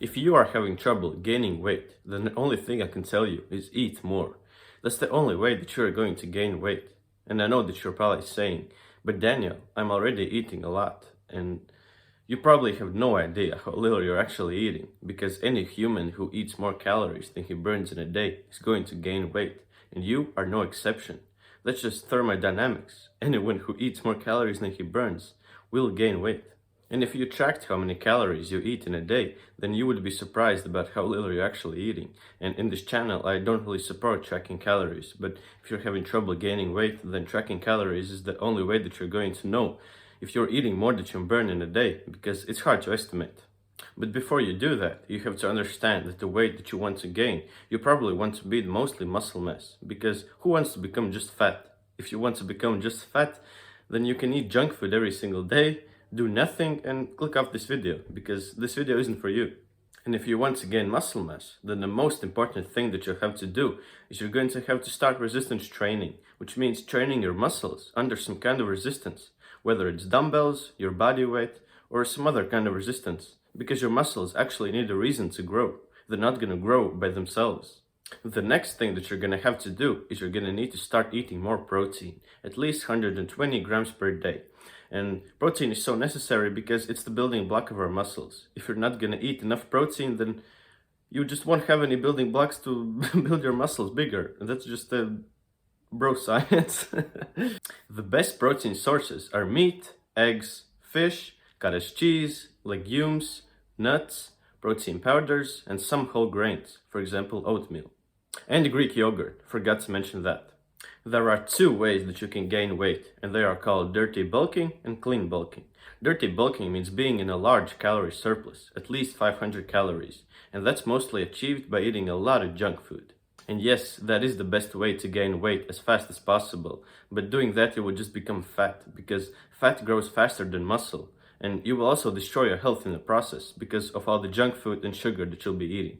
If you are having trouble gaining weight, then the only thing I can tell you is eat more. That's the only way that you're going to gain weight. And I know that you're probably saying, but Daniel, I'm already eating a lot. And you probably have no idea how little you're actually eating, because any human who eats more calories than he burns in a day is going to gain weight, and you are no exception. That's just thermodynamics. Anyone who eats more calories than he burns will gain weight. And if you tracked how many calories you eat in a day, then you would be surprised about how little you're actually eating. And in this channel, I don't really support tracking calories, but if you're having trouble gaining weight, then tracking calories is the only way that you're going to know if you're eating more than you burn in a day, because it's hard to estimate. But before you do that, you have to understand that the weight that you want to gain, you probably want to build mostly muscle mass, because who wants to become just fat? If you want to become just fat, then you can eat junk food every single day, do nothing, and click off this video, because this video isn't for you. And if you want to gain muscle mass, then the most important thing that you have to do is you're going to have to start resistance training, which means training your muscles under some kind of resistance, whether it's dumbbells, your body weight, or some other kind of resistance, because your muscles actually need a reason to grow. They're not going to grow by themselves. The next thing that you're going to have to do is you're going to need to start eating more protein, at least 120 grams per day. And protein is so necessary because it's the building block of our muscles. If you're not going to eat enough protein, then you just won't have any building blocks to build your muscles bigger. And that's just bro science. The best protein sources are meat, eggs, fish, cottage cheese, legumes, nuts, protein powders, and some whole grains, for example, oatmeal. And Greek yogurt, forgot to mention that. There are two ways that you can gain weight, and they are called dirty bulking and clean bulking. Dirty bulking means being in a large calorie surplus, at least 500 calories, and that's mostly achieved by eating a lot of junk food. And yes, that is the best way to gain weight as fast as possible, but doing that you will just become fat, because fat grows faster than muscle, and you will also destroy your health in the process because of all the junk food and sugar that you'll be eating.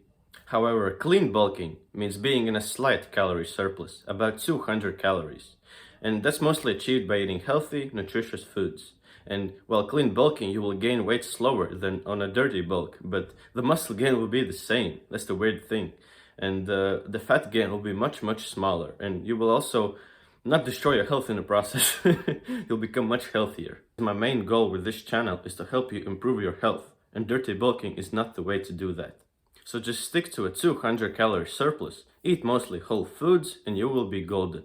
However, clean bulking means being in a slight calorie surplus, about 200 calories. And that's mostly achieved by eating healthy, nutritious foods. And while clean bulking, you will gain weight slower than on a dirty bulk, but the muscle gain will be the same. That's the weird thing. And the fat gain will be much, much smaller. And you will also not destroy your health in the process. You'll become much healthier. My main goal with this channel is to help you improve your health, and dirty bulking is not the way to do that. So just stick to a 200 calorie surplus, eat mostly whole foods, and you will be golden.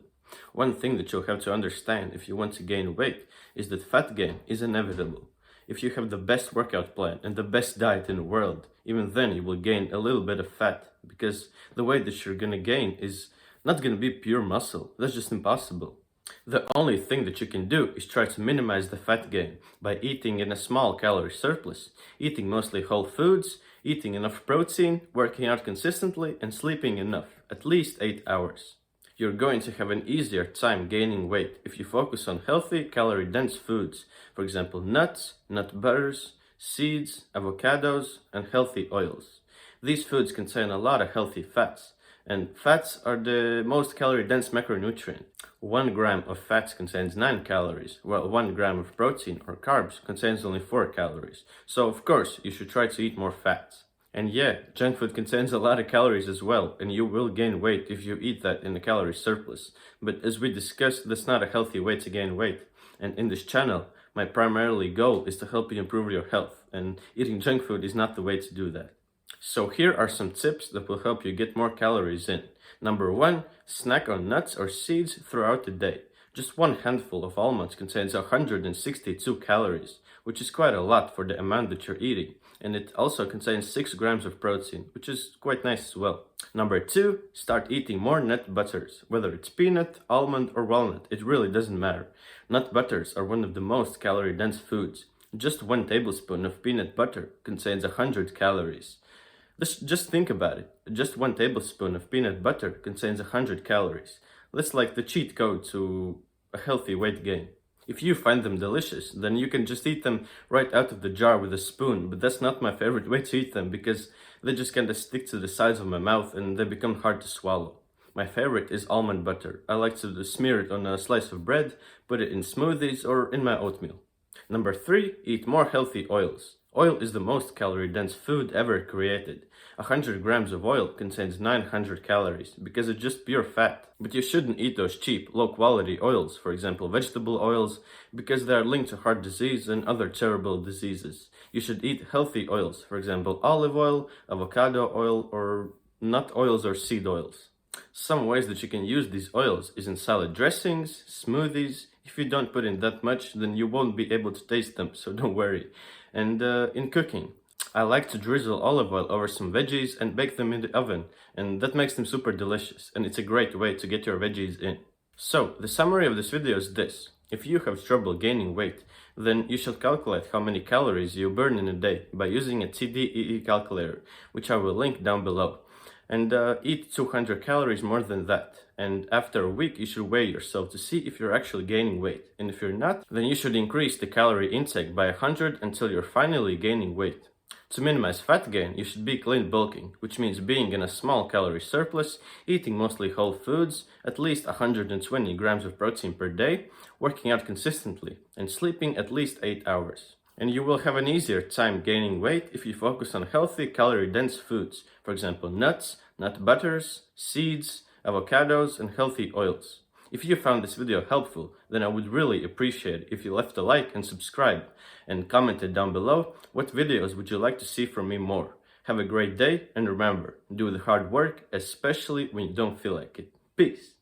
One thing that you'll have to understand if you want to gain weight is that fat gain is inevitable. If you have the best workout plan and the best diet in the world, even then you will gain a little bit of fat, because the weight that you're gonna gain is not gonna be pure muscle. That's just impossible. The only thing that you can do is try to minimize the fat gain by eating in a small calorie surplus, eating mostly whole foods, eating enough protein, working out consistently, and sleeping enough, at least 8 hours. You're going to have an easier time gaining weight if you focus on healthy, calorie-dense foods, for example, nuts, nut butters, seeds, avocados, and healthy oils. These foods contain a lot of healthy fats, and fats are the most calorie-dense macronutrient. 1 gram of fats contains 9 calories, while 1 gram of protein or carbs contains only 4 calories. So of course, you should try to eat more fats. And yeah, junk food contains a lot of calories as well, and you will gain weight if you eat that in a calorie surplus. But as we discussed, that's not a healthy way to gain weight. And in this channel, my primary goal is to help you improve your health, and eating junk food is not the way to do that. So here are some tips that will help you get more calories in. Number 1, snack on nuts or seeds throughout the day. Just 1 handful of almonds contains 162 calories, which is quite a lot for the amount that you're eating. And it also contains 6 grams of protein, which is quite nice as well. Number 2, start eating more nut butters. Whether it's peanut, almond, or walnut, it really doesn't matter. Nut butters are one of the most calorie-dense foods. Just 1 tablespoon of peanut butter contains 100 calories. Just think about it. Just 1 tablespoon of peanut butter contains 100 calories. That's like the cheat code to a healthy weight gain. If you find them delicious, then you can just eat them right out of the jar with a spoon, but that's not my favorite way to eat them because they just kind of stick to the sides of my mouth and they become hard to swallow. My favorite is almond butter. I like to smear it on a slice of bread, put it in smoothies or in my oatmeal. Number 3, eat more healthy oils. Oil is the most calorie-dense food ever created. 100 grams of oil contains 900 calories because it's just pure fat. But you shouldn't eat those cheap, low-quality oils, for example vegetable oils, because they are linked to heart disease and other terrible diseases. You should eat healthy oils, for example olive oil, avocado oil, or nut oils or seed oils. Some ways that you can use these oils is in salad dressings, smoothies. If you don't put in that much, then you won't be able to taste them, so don't worry. And in cooking, I like to drizzle olive oil over some veggies and bake them in the oven, and that makes them super delicious, and it's a great way to get your veggies in. So, the summary of this video is this. If you have trouble gaining weight, then you should calculate how many calories you burn in a day by using a TDEE calculator, which I will link down below. And eat 200 calories more than that. And after a week, you should weigh yourself to see if you're actually gaining weight. And if you're not, then you should increase the calorie intake by 100 until you're finally gaining weight. To minimize fat gain, you should be clean bulking, which means being in a small calorie surplus, eating mostly whole foods, at least 120 grams of protein per day, working out consistently, and sleeping at least 8 hours. And you will have an easier time gaining weight if you focus on healthy, calorie-dense foods, for example nuts, nut butters, seeds, avocados, and healthy oils. If you found this video helpful, then I would really appreciate if you left a like and subscribe, and commented down below what videos would you like to see from me more. Have a great day, and remember, do the hard work, especially when you don't feel like it. Peace!